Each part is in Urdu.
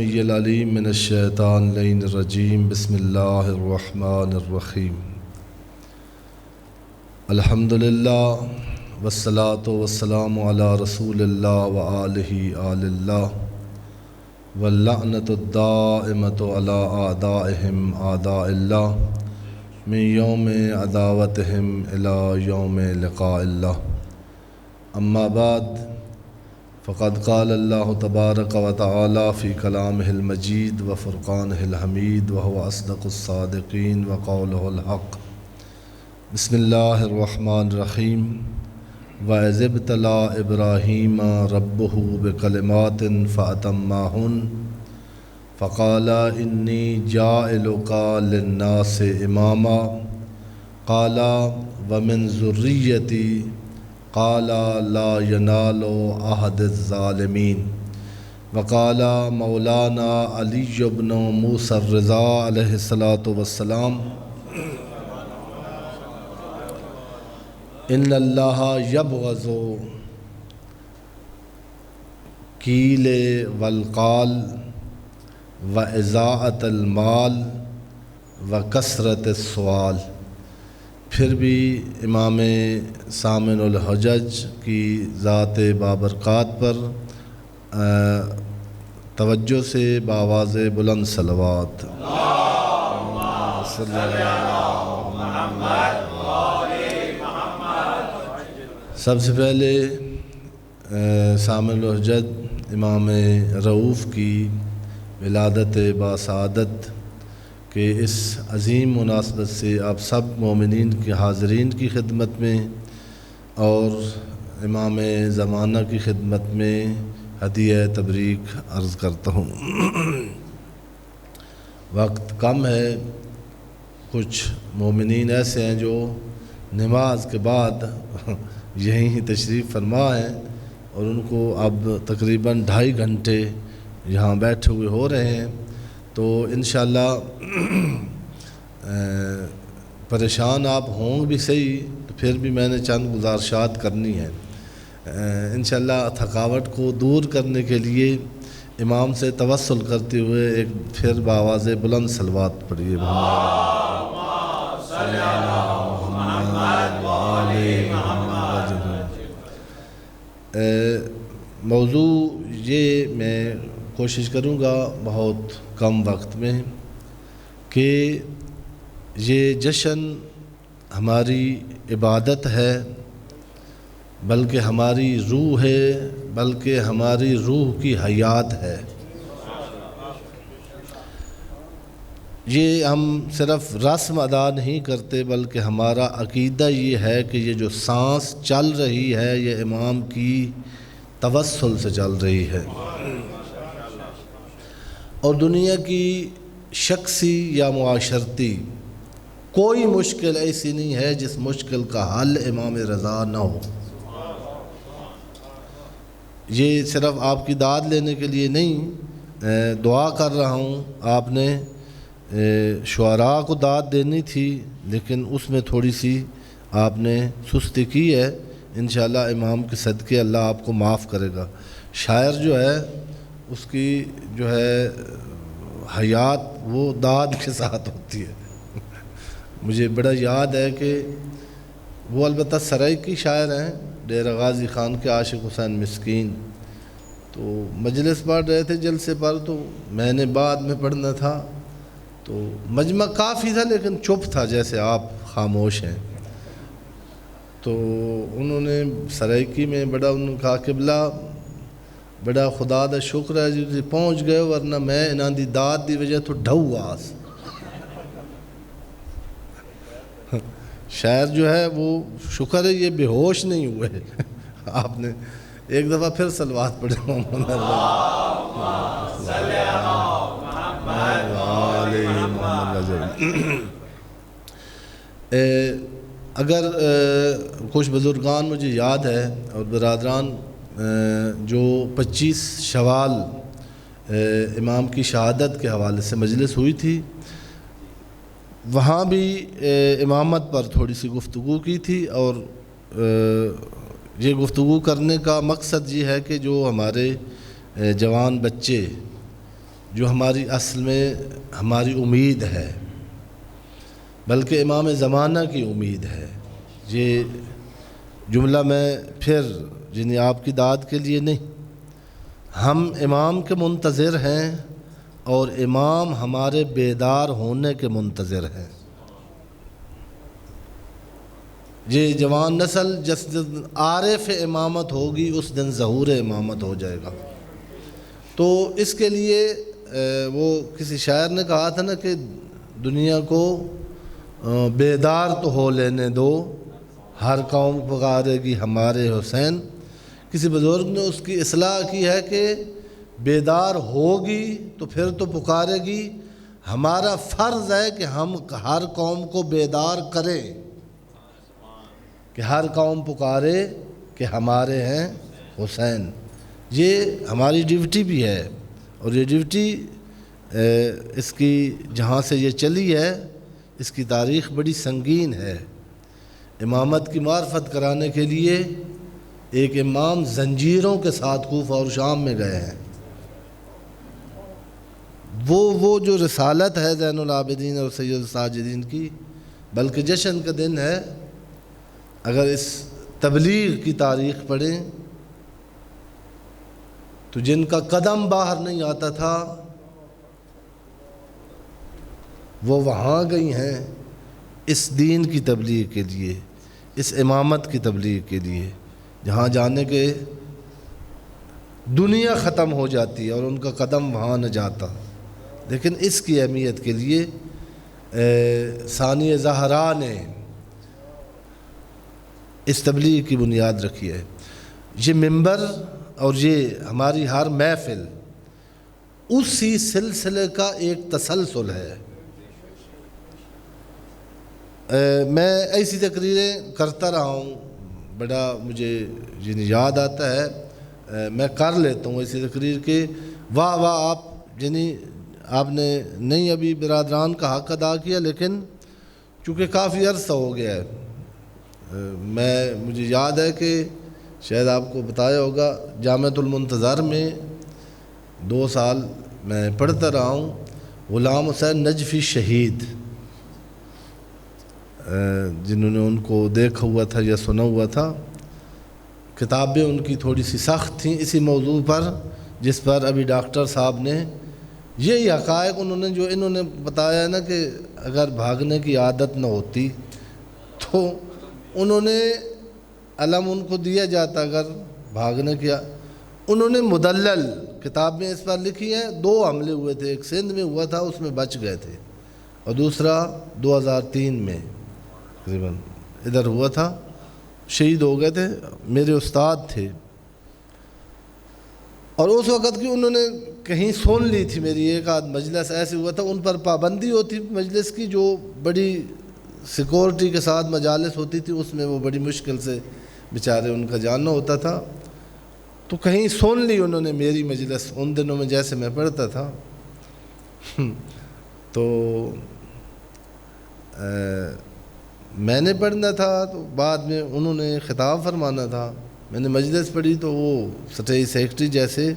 العلیم من الشیطان اللعین الرجیم بسم اللہ الرحمن الرحیم الحمدللہ والصلاة والسلام علی رسول اللہ وآلہ آل اللہ واللعنۃ الدائمۃ علی اعدائہم اعداء اللہ من یوم عداوتہم الی یوم لقاء اللہ اما بعد فقد قال اللہ تبارک و تعالی فی کلامہ المجید و فرقانہ الحمید وهو اصدق الصادقین وقولہ الحق بسم اللہ الرحمن الرحیم وَإِذِ ابْتَلَىٰ إِبْرَاهِيمَ رَبُّهُ بِكَلِمَاتٍ فَأَتَمَّهُنَّ فَقَالَ إِنِّي جَاعِلُكَ لِلنَّاسِ إِمَامًا قَالَ وَمِنْ ذُرِّيَّتِي قَالَ لَا يَنَالُ عَهْدِ الظَّالِمِينَ وَقَالَ مولانا علی بن موسیٰ الرضا علیہ الصلاۃ والسلام ان اللہ یبغض قیل والقال واضاعۃ المال وکثرت السؤال۔ پھر بھی امام سامن الحجج کی ذات بابرکات پر توجہ سے بآواز بلند صلوات۔ سب سے پہلے سامن الحجج امام رؤوف کی ولادت باسعادت کہ اس عظیم مناسبت سے آپ سب مومنین کے حاضرین کی خدمت میں اور امام زمانہ کی خدمت میں ہدیہ تبریک عرض کرتا ہوں۔ وقت کم ہے، کچھ مومنین ایسے ہیں جو نماز کے بعد یہیں تشریف فرما ہیں اور ان کو اب تقریباً 2.5 گھنٹے یہاں بیٹھے ہوئے ہو رہے ہیں، تو انشاءاللہ پریشان آپ ہوں بھی صحیح، تو پھر بھی میں نے چند گزارشات کرنی ہیں۔ انشاءاللہ تھکاوٹ کو دور کرنے کے لیے امام سے توسل کرتے ہوئے ایک پھر بآواز بلند صلوات پڑھیے۔ موضوع یہ میں کوشش کروں گا بہت کم وقت میں کہ یہ جشن ہماری عبادت ہے، بلکہ ہماری روح ہے، بلکہ ہماری روح کی حیات ہے۔ یہ ہم صرف رسم ادا نہیں کرتے، بلکہ ہمارا عقیدہ یہ ہے کہ یہ جو سانس چل رہی ہے یہ امام کی توسل سے چل رہی ہے، اور دنیا کی شخصی یا معاشرتی کوئی مشکل ایسی نہیں ہے جس مشکل کا حل امام رضا نہ ہو۔ یہ صرف آپ کی داد لینے کے لیے نہیں، دعا کر رہا ہوں، آپ نے شعراء کو داد دینی تھی لیکن اس میں تھوڑی سی آپ نے سستی کی ہے، انشاءاللہ امام کے صدقے اللہ آپ کو معاف کرے گا۔ شاعر جو ہے اس کی جو ہے حیات وہ داد کے ساتھ ہوتی ہے۔ مجھے بڑا یاد ہے کہ وہ البتہ سرائی کی شاعر ہیں، ڈیرہ غازی خان کے عاشق حسین مسکین، تو مجلس پڑھ رہے تھے جلسے پر، تو میں نے بعد میں پڑھنا تھا، تو مجمع کافی تھا لیکن چپ تھا جیسے آپ خاموش ہیں، تو انہوں نے سرائکی میں انہوں نے کہا قبلہ بڑا خدا دا شکر ہے جی پہنچ گئے، ورنہ میں انہاں دی داد دی وجہ تو ڈھو آس۔ شاعر جو ہے وہ شکر ہے یہ بے ہوش نہیں ہوئے۔ آپ نے ایک دفعہ پھر صلوات پڑھے محمد اگر کچھ بزرگان مجھے یاد ہے اور برادران، جو 25 شوال امام کی شہادت کے حوالے سے مجلس ہوئی تھی، وہاں بھی امامت پر تھوڑی سی گفتگو کی تھی، اور یہ گفتگو کرنے کا مقصد یہ ہے کہ جو ہمارے جوان بچے جو ہماری اصل میں ہماری امید ہے، بلکہ امام زمانہ کی امید ہے۔ یہ جملہ میں پھر یعنی آپ کی داد کے لیے نہیں، ہم امام کے منتظر ہیں اور امام ہمارے بیدار ہونے کے منتظر ہیں۔ یہ جوان نسل جس دن عارف امامت ہوگی اس دن ظہور امامت ہو جائے گا۔ تو اس کے لیے وہ کسی شاعر نے کہا تھا نا کہ دنیا کو بیدار تو ہو لینے دو، ہر قوم پکارے گی ہمارے حسین۔ کسی بزرگ نے اس کی اصلاح کی ہے کہ بیدار ہوگی تو پھر تو پکارے گی، ہمارا فرض ہے کہ ہم ہر قوم کو بیدار کریں، کہ ہر قوم پکارے کہ ہمارے ہیں حسین۔ یہ ہماری ڈیوٹی بھی ہے، اور یہ ڈیوٹی اس کی جہاں سے یہ چلی ہے اس کی تاریخ بڑی سنگین ہے۔ امامت کی معرفت کرانے کے لیے ایک امام زنجیروں کے ساتھ کوفہ اور شام میں گئے ہیں۔ وہ جو رسالت ہے زین العابدین اور سید الساجدین کی، بلکہ جشن کا دن ہے۔ اگر اس تبلیغ کی تاریخ پڑھیں تو جن کا قدم باہر نہیں آتا تھا وہ وہاں گئی ہیں اس دین کی تبلیغ کے لیے، اس امامت کی تبلیغ کے لیے، جہاں جانے کے دنیا ختم ہو جاتی ہے اور ان کا قدم وہاں نہ جاتا۔ لیکن اس کی اہمیت کے لیے ثانی زہرا نے اس تبلیغ کی بنیاد رکھی ہے۔ یہ منبر اور یہ ہماری ہر محفل اسی سلسلے کا ایک تسلسل ہے۔ میں ایسی تقریریں کرتا رہا ہوں، بڑا مجھے یاد آتا ہے، میں کر لیتا ہوں ایسی تقریر کہ واہ واہ آپ آپ نے نہیں ابھی برادران کا حق ادا کیا، لیکن چونکہ کافی عرصہ ہو گیا ہے، مجھے یاد ہے کہ شاید آپ کو بتایا ہوگا جامعۃ المنتظر میں 2 سال میں پڑھتا رہا ہوں۔ غلام حسین نجفی شہید، جنہوں نے ان کو دیکھا ہوا تھا یا سنا ہوا تھا، کتابیں ان کی تھوڑی سی سخت تھیں اسی موضوع پر جس پر ابھی ڈاکٹر صاحب نے یہی حقائق انہوں نے بتایا نا کہ اگر بھاگنے کی عادت نہ ہوتی تو انہوں نے علم ان کو دیا جاتا، اگر بھاگنے کی انہوں نے مدلل کتاب میں اس پر لکھی ہے۔ 2 حملے ہوئے تھے، ایک سندھ میں ہوا تھا اس میں بچ گئے تھے، اور دوسرا 2003 میں تقریباً ادھر ہوا تھا، شہید ہو گئے تھے، میرے استاد تھے۔ اور اس وقت کی انہوں نے کہیں سن لی تھی میری ایک آدھ مجلس ایسے ہوا تھا، ان پر پابندی ہوتی مجلس کی، جو بڑی سیکورٹی کے ساتھ مجالس ہوتی تھی، اس میں وہ بڑی مشکل سے بیچارے ان کا جاننا ہوتا تھا۔ تو کہیں سن لی انہوں نے میری مجلس ان دنوں میں جیسے میں پڑھتا تھا، تو میں نے پڑھنا تھا، تو بعد میں انہوں نے خطاب فرمانا تھا، میں نے مجلس پڑھی تو وہ اسٹیج سیکرٹری جیسے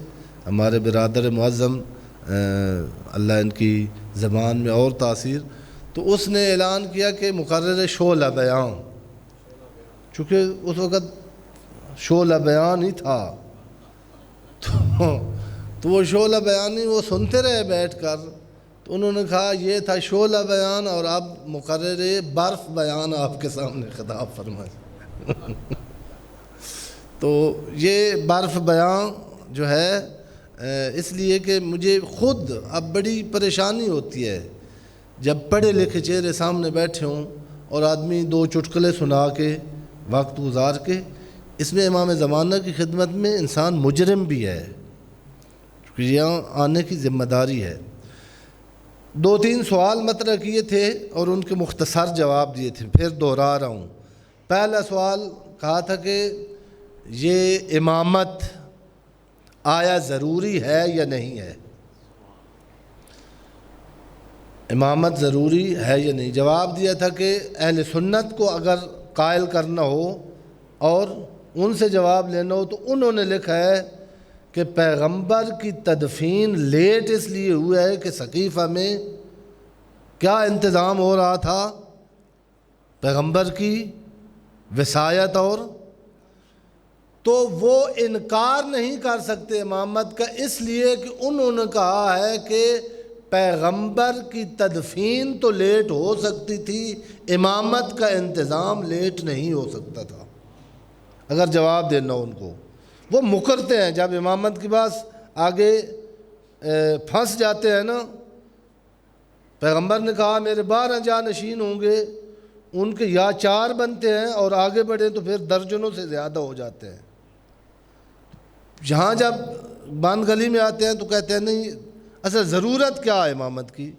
ہمارے برادر معظم، اللہ ان کی زبان میں اور تاثیر، تو اس نے اعلان کیا کہ مقرر شعلہ بیان، چونکہ اس وقت شعلہ بیان ہی تھا، تو وہ شعلہ بیان ہی وہ سنتے رہے بیٹھ کر، تو انہوں نے کہا یہ تھا شعلہ بیان، اور اب مقرر برف بیان آپ کے سامنے خطاب فرمائے۔ تو یہ برف بیان جو ہے اس لیے کہ مجھے خود اب بڑی پریشانی ہوتی ہے جب پڑھے لکھے چہرے سامنے بیٹھے ہوں اور آدمی 2 چٹکلے سنا کے وقت گزار کے، اس میں امام زمانہ کی خدمت میں انسان مجرم بھی ہے، کیونکہ یہاں آنے کی ذمہ داری ہے۔ 2-3 سوال مطرح کیے تھے اور ان کے مختصر جواب دیے تھے، پھر دوہرا رہا ہوں۔ پہلا سوال کہا تھا کہ یہ امامت آیا ضروری ہے یا نہیں ہے؟ امامت ضروری ہے یا نہیں؟ جواب دیا تھا کہ اہل سنت کو اگر قائل کرنا ہو اور ان سے جواب لینا ہو تو انہوں نے لکھا ہے کہ پیغمبر کی تدفین لیٹ اس لیے ہوا ہے کہ سقیفہ میں کیا انتظام ہو رہا تھا؟ پیغمبر کی وصایت، اور تو وہ انکار نہیں کر سکتے امامت کا، اس لیے کہ انہوں نے کہا ہے کہ پیغمبر کی تدفین تو لیٹ ہو سکتی تھی، امامت کا انتظام لیٹ نہیں ہو سکتا تھا۔ اگر جواب دینا ان کو، وہ مکرتے ہیں جب امامت کی بات آگے پھنس جاتے ہیں نا۔ پیغمبر نے کہا میرے 12 جانشین ہوں گے، ان کے یا 4 بنتے ہیں اور آگے بڑھیں تو پھر درجنوں سے زیادہ ہو جاتے ہیں۔ جہاں جب بند گلی میں آتے ہیں تو کہتے ہیں نہیں، اصل ضرورت کیا ہے امامت کی؟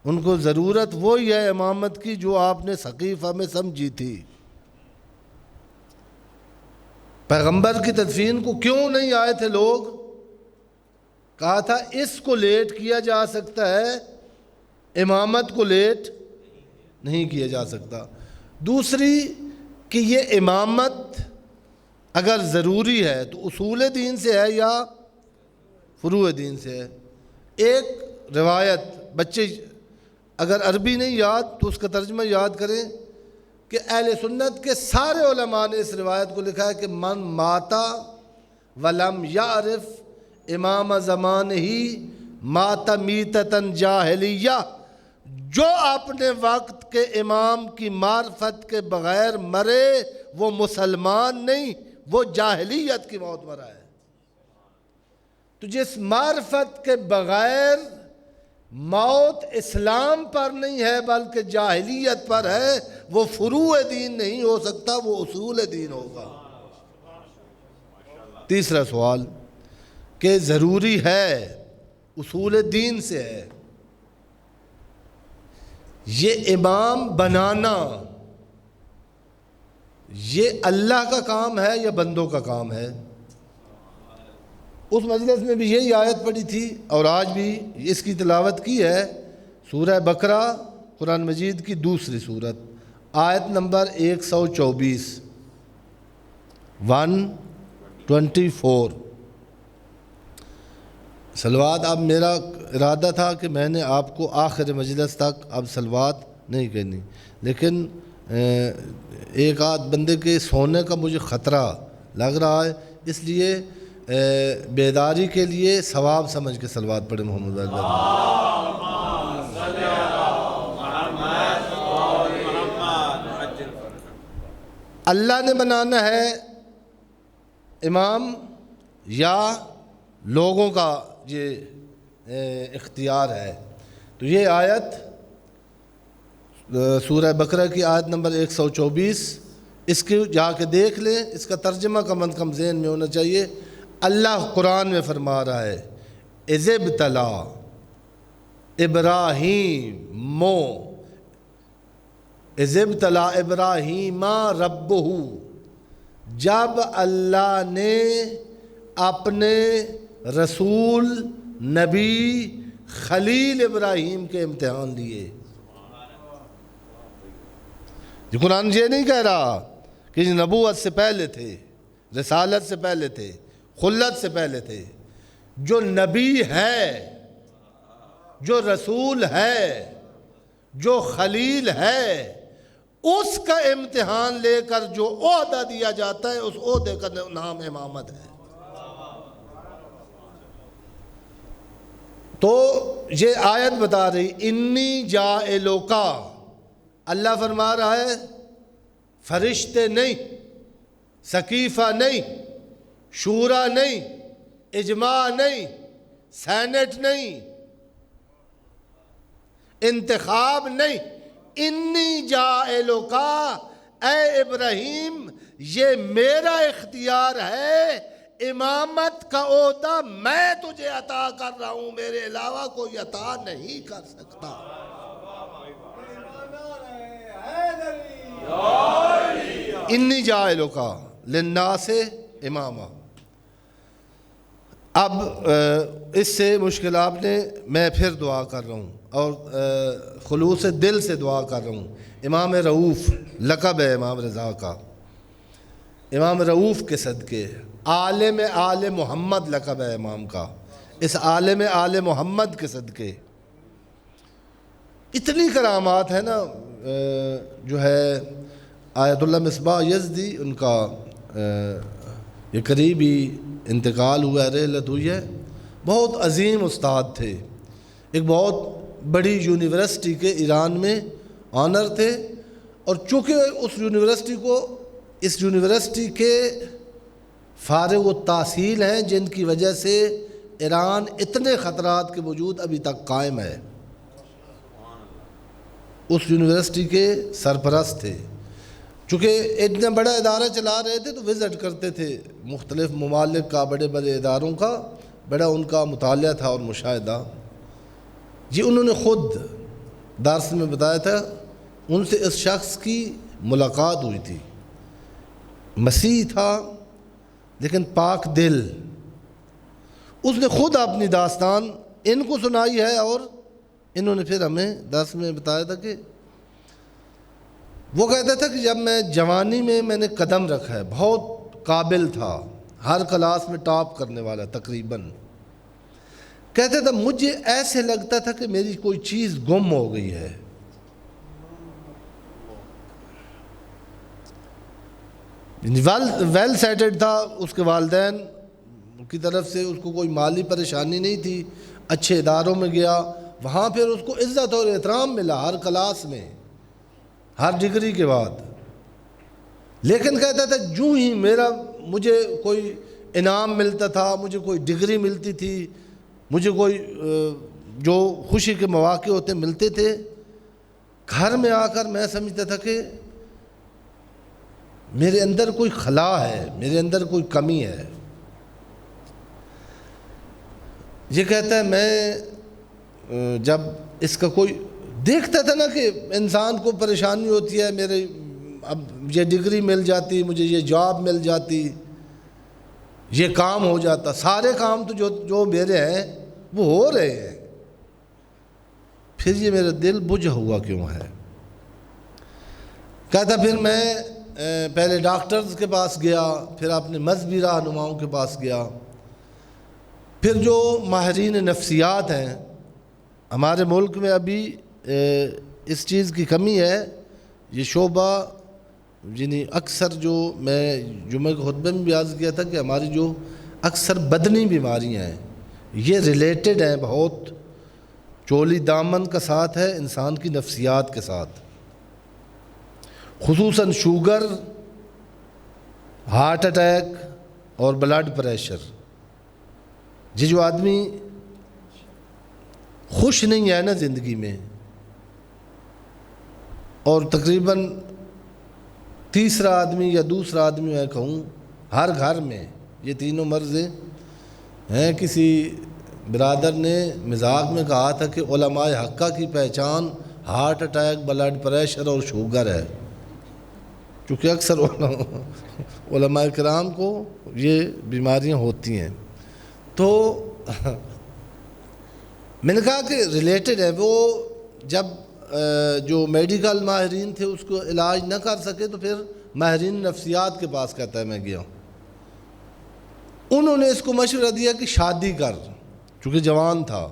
ان کو ضرورت وہی ہے امامت کی جو آپ نے سقیفہ میں سمجھی تھی۔ پیغمبر کی تدفین کو کیوں نہیں آئے تھے لوگ؟ کہا تھا اس کو لیٹ کیا جا سکتا ہے، امامت کو لیٹ نہیں کیا جا سکتا۔ دوسری کہ یہ امامت اگر ضروری ہے تو اصول دین سے ہے یا فروع دین سے ہے؟ ایک روایت، بچے اگر عربی نہیں یاد تو اس کا ترجمہ یاد کریں کہ اہل سنت کے سارے علماء نے اس روایت کو لکھا ہے کہ من ماتا ولم یعرف امام زمان ہی ماتا میتتن جاہلیہ، جو اپنے وقت کے امام کی معرفت کے بغیر مرے وہ مسلمان نہیں، وہ جاہلیت کی موت مرا ہے۔ تو جس معرفت کے بغیر موت اسلام پر نہیں ہے بلکہ جاہلیت پر ہے، وہ فروع دین نہیں ہو سکتا، وہ اصول دین ہوگا۔ تیسرا سوال کہ ضروری ہے، اصول دین سے ہے۔ یہ امام بنانا یہ اللہ کا کام ہے یا بندوں کا کام ہے؟ اس مجلس میں بھی یہی آیت پڑھی تھی اور آج بھی اس کی تلاوت کی ہے، سورہ بقرہ قرآن مجید کی دوسری سورت، آیت نمبر 124 124۔ صلوات، اب میرا ارادہ تھا کہ میں نے آپ کو آخر مجلس تک اب صلوات نہیں کرنی، لیکن ایک آدھ بندے کے سونے کا مجھے خطرہ لگ رہا ہے، اس لیے بیداری کے لیے ثواب سمجھ کے صلوات پڑھے محمد اللہ نے بنانا ہے امام یا لوگوں کا یہ اختیار ہے؟ تو یہ آیت سورہ بقرہ کی آیت نمبر 124، اس کی جا کے دیکھ لیں، اس کا ترجمہ کم از کم ذہن میں ہونا چاہیے۔ اللہ قرآن میں فرما رہا ہے اذ ابتلا ابراہیم اذ ابتلا ابراہیم ربہ، جب اللہ نے اپنے رسول نبی خلیل ابراہیم کے امتحان لیے۔ یہ قرآن یہ نہیں کہہ رہا کہ نبوت سے پہلے تھے، رسالت سے پہلے تھے، خلت سے پہلے تھے۔ جو نبی ہے، جو رسول ہے، جو خلیل ہے، اس کا امتحان لے کر جو عہدہ دیا جاتا ہے اس عہدے کا نام امامت ہے۔ تو یہ آیت بتا رہی انی جاعلوکا، اللہ فرما رہا ہے فرشتے نہیں، سقیفہ نہیں، شورا نہیں، اجماع نہیں، سینٹ نہیں، انتخاب نہیں، انی جاعلوکا، اے ابراہیم یہ میرا اختیار ہے، امامت کا عہدہ میں تجھے عطا کر رہا ہوں، میرے علاوہ کوئی عطا نہیں کر سکتا۔ انی جاعلوکا للناس اماما۔ اب اس سے مشکل آپ نے، میں پھر دعا کر رہا ہوں اور خلوص دل سے دعا کر رہا ہوں۔ امام رؤوف لقب ہے امام رضا کا، امام رؤوف کے صدقے، عالم آل محمد لقب ہے امام کا، اس عالم آل محمد کے صدقے اتنی کرامات ہیں نا۔ جو ہے آیت اللہ مصباح یزدی، ان کا یہ قریبی انتقال ہوا ہے، رحلت ہوئی ہے۔ بہت عظیم استاد تھے، ایک بہت بڑی یونیورسٹی کے ایران میں آنر تھے، اور چونکہ اس یونیورسٹی کے فارغ التحصیل ہیں، جن کی وجہ سے ایران اتنے خطرات کے وجود ابھی تک قائم ہے۔ اس یونیورسٹی کے سرپرست تھے، چونکہ اتنا بڑا ادارہ چلا رہے تھے تو وزٹ کرتے تھے مختلف ممالک کا، بڑے بڑے اداروں کا بڑا ان کا مطالعہ تھا اور مشاہدہ۔ جی انہوں نے خود درس میں بتایا تھا، ان سے اس شخص کی ملاقات ہوئی تھی، مسیح تھا لیکن پاک دل۔ اس نے خود اپنی داستان ان کو سنائی ہے، اور انہوں نے پھر ہمیں درس میں بتایا تھا کہ وہ کہتا تھا کہ جب میں جوانی میں نے قدم رکھا ہے، بہت قابل تھا، ہر کلاس میں ٹاپ کرنے والا تقریباً، کہتا تھا مجھے ایسے لگتا تھا کہ میری کوئی چیز گم ہو گئی ہے۔ ویل سیٹلڈ تھا، اس کے والدین کی طرف سے اس کو کوئی مالی پریشانی نہیں تھی، اچھے اداروں میں گیا، وہاں پھر اس کو عزت اور احترام ملا ہر کلاس میں، ہر ڈگری کے بعد۔ لیکن کہتا تھا جو ہی مجھے کوئی انعام ملتا تھا، مجھے کوئی ڈگری ملتی تھی، مجھے کوئی جو خوشی کے مواقع ہوتے ملتے تھے، گھر میں آ کر میں سمجھتا تھا کہ میرے اندر کوئی خلا ہے، میرے اندر کوئی کمی ہے۔ یہ کہتا ہے میں جب اس کا کوئی دیکھتا تھا نا کہ انسان کو پریشانی ہوتی ہے، میرے اب یہ ڈگری مل جاتی، مجھے یہ جاب مل جاتی، یہ کام ہو جاتا، سارے کام تو جو میرے ہیں وہ ہو رہے ہیں، پھر یہ میرا دل بجھا ہوا کیوں ہے؟ کہتا پھر میں پہلے ڈاکٹرز کے پاس گیا، پھر اپنے مذہبی رہنماؤں کے پاس گیا، پھر جو ماہرین نفسیات ہیں، ہمارے ملک میں ابھی اس چیز کی کمی ہے، یہ شعبہ یعنی اکثر جو میں جمعہ کے خطبے میں بھی عرض کیا تھا کہ ہماری جو اکثر بدنی بیماریاں ہیں یہ ریلیٹڈ ہیں، بہت چولی دامن کا ساتھ ہے انسان کی نفسیات کے ساتھ، خصوصاً شوگر، ہارٹ اٹیک اور بلڈ پریشر۔ جو آدمی خوش نہیں ہے نا زندگی میں، اور تقریباً تیسرا آدمی یا دوسرا آدمی میں کہوں ہر گھر میں یہ تینوں مرض ہیں۔ کسی برادر نے مذاق میں کہا تھا کہ علماء حقہ کی پہچان ہارٹ اٹیک، بلڈ پریشر اور شوگر ہے، کیونکہ اکثر علماء کرام کو یہ بیماریاں ہوتی ہیں۔ تو میں نے کہا کہ ریلیٹڈ ہے، وہ جب جو میڈیکل ماہرین تھے اس کو علاج نہ کر سکے تو پھر ماہرین نفسیات کے پاس کہتا ہے میں گیا، انہوں نے اس کو مشورہ دیا کہ شادی کر، چونکہ جوان تھا،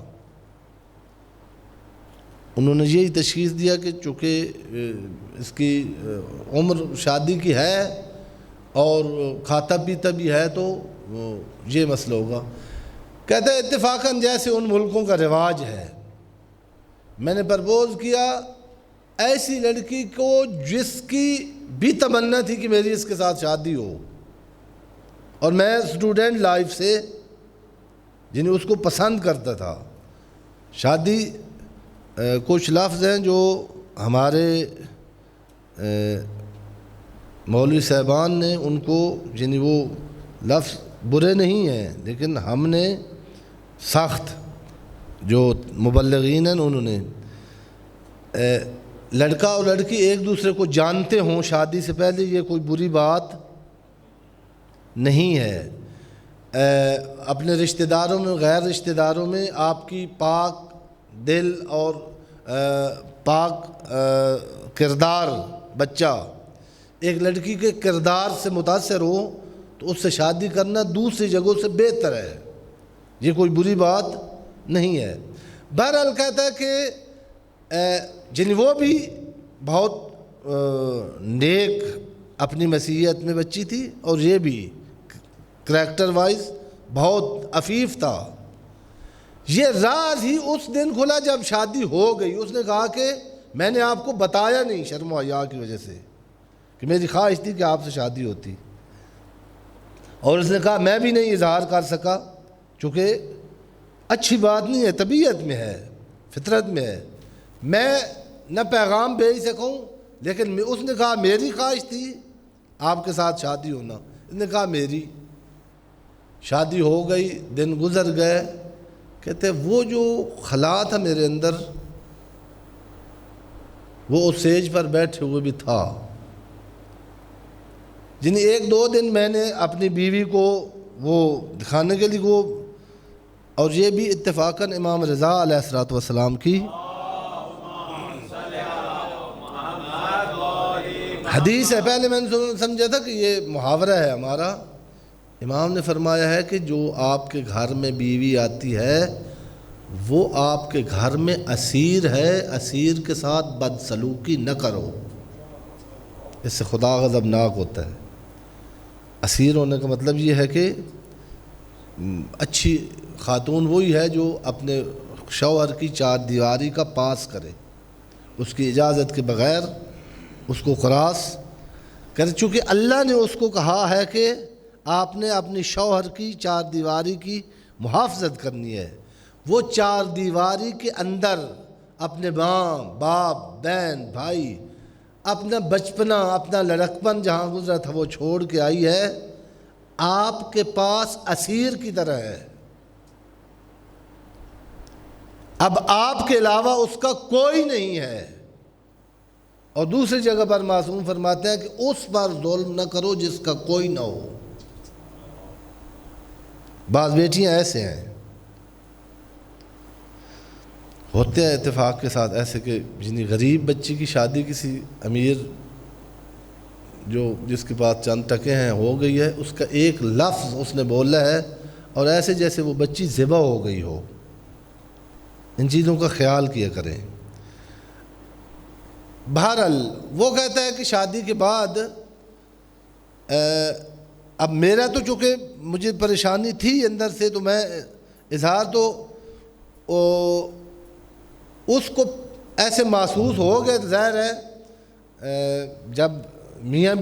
انہوں نے یہی تشخیص دیا کہ چونکہ اس کی عمر شادی کی ہے اور کھاتا پیتا بھی ہے تو یہ مسئلہ ہوگا۔ کہتا ہے اتفاقاً جیسے ان ملکوں کا رواج ہے، میں نے پرپوز کیا ایسی لڑکی کو جس کی بھی تمنا تھی کہ میری اس کے ساتھ شادی ہو، اور میں اسٹوڈنٹ لائف سے جنہیں اس کو پسند کرتا تھا۔ شادی کچھ لفظ ہیں جو ہمارے مولوی صاحبان نے ان کو یعنی وہ لفظ برے نہیں ہیں، لیکن ہم نے سخت جو مبلغین ہیں انہوں نے لڑکا اور لڑکی ایک دوسرے کو جانتے ہوں شادی سے پہلے، یہ کوئی بری بات نہیں ہے۔ اپنے رشتہ داروں میں، غیر رشتہ داروں میں آپ کی پاک دل اور پاک کردار بچہ ایک لڑکی کے کردار سے متاثر ہو تو اس سے شادی کرنا دوسری جگہوں سے بہتر ہے، یہ کوئی بری بات نہیں ہے۔ بہرحال کہتا ہے کہ وہ بھی بہت نیک اپنی مسیحیت میں بچی تھی، اور یہ بھی کریکٹر وائز بہت عفیف تھا۔ یہ راز ہی اس دن کھلا جب شادی ہو گئی۔ اس نے کہا کہ میں نے آپ کو بتایا نہیں شرم و حیا کی وجہ سے، کہ میری خواہش تھی کہ آپ سے شادی ہوتی، اور اس نے کہا میں بھی نہیں اظہار کر سکا، چونکہ اچھی بات نہیں ہے، طبیعت میں ہے، فطرت میں ہے، میں نہ پیغام بھیج سکوں، لیکن اس نے کہا میری خواہش تھی آپ کے ساتھ شادی ہونا۔ اس نے کہا میری شادی ہو گئی، دن گزر گئے، کہتے وہ جو خلا تھا میرے اندر وہ اس سیج پر بیٹھے ہوئے بھی تھا۔ یعنی ایک دو دن میں نے اپنی بیوی کو وہ دکھانے کے لیے وہ، اور یہ بھی اتفاقاً امام رضا علیہ السلام کی حدیث ہے۔ پہلے میں نے سمجھا تھا کہ یہ محاورہ ہے ہمارا۔ امام نے فرمایا ہے کہ جو آپ کے گھر میں بیوی آتی ہے وہ آپ کے گھر میں اسیر ہے، اسیر کے ساتھ بدسلوکی نہ کرو، اس سے خدا غضبناک ہوتا ہے۔ اسیر ہونے کا مطلب یہ ہے کہ اچھی خاتون وہی ہے جو اپنے شوہر کی چار دیواری کا پاس کرے، اس کی اجازت کے بغیر اس کو خراس کرے، چونکہ اللہ نے اس کو کہا ہے کہ آپ نے اپنی شوہر کی چار دیواری کی محافظت کرنی ہے۔ وہ چار دیواری کے اندر اپنے ماں باپ بہن بھائی، اپنا بچپنا اپنا لڑکپن جہاں گزرا تھا وہ چھوڑ کے آئی ہے، آپ کے پاس اسیر کی طرح ہے۔ اب آپ کے علاوہ اس کا کوئی نہیں ہے۔ اور دوسری جگہ پر معصوم فرماتے ہیں کہ اس پر ظلم نہ کرو جس کا کوئی نہ ہو۔ بعض بیٹیاں ایسے ہیں، ہوتے ہیں اتفاق کے ساتھ ایسے کہ جنہیں غریب بچی کی شادی کسی امیر جو جس کے پاس چند ٹکے ہیں ہو گئی ہے، اس کا ایک لفظ اس نے بولا ہے اور ایسے جیسے وہ بچی ذبح ہو گئی ہو۔ ان چیزوں کا خیال کیا کریں۔ بہرحال وہ کہتا ہے کہ شادی کے بعد اب میرا تو چونکہ مجھے پریشانی تھی اندر سے، تو میں اظہار تو اس کو ایسے محسوس ہو گئے، ظاہر ہے جب میاں